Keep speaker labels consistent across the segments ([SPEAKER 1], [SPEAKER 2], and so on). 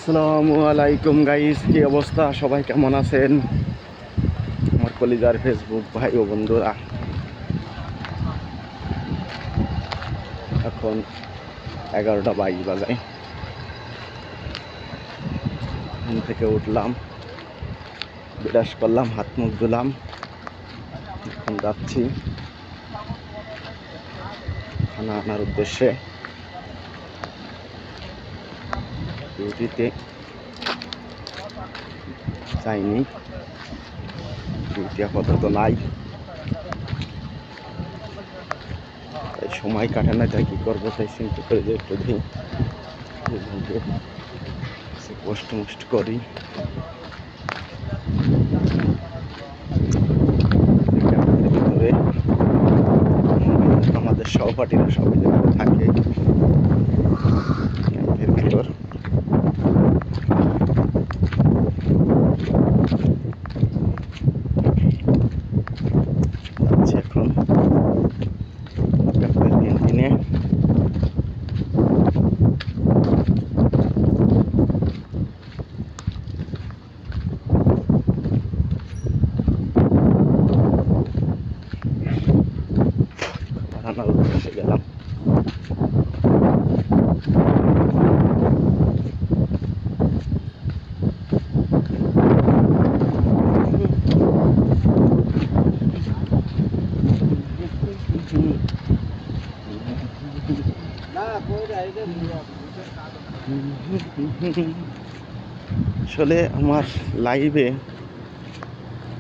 [SPEAKER 1] আসসালামু আলাইকুম গাইস, কি অবস্থা? সবাই কেমন আছেন? আমার কলিজার ফেসবুক ভাই ও বন্ধুরা, এখন 11টা বাজায়। ঘুম থেকে উঠলাম, বিরাস করলাম, হাত মুখ ধুলাম, এখন যাচ্ছি খানা আনার উদ্দেশ্যে। ডিউটিতে যাইনি, ডিউটি আপাতত নাই, তাই সময় কাটে না, তাই কি করবো, তাই চিন্তা করে যে একটু দিই পোস্ট মোস্ট করি। ভিতরে আমাদের সহপাঠীরা সবাই জায়গায় থাকে ক্যাম্পের ভিতর। যাচ্ছি এখন ক্যাম্পের ক্যান্টিনে। রান্নার উদ্দেশ্যে গেলাম। আসলে আমার লাইভে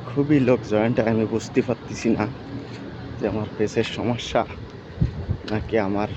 [SPEAKER 1] খুবই লোক জয়েন্ট, আমি বুঝতে পারতেছি না যে আমার পেসের সমস্যা নাকি আমার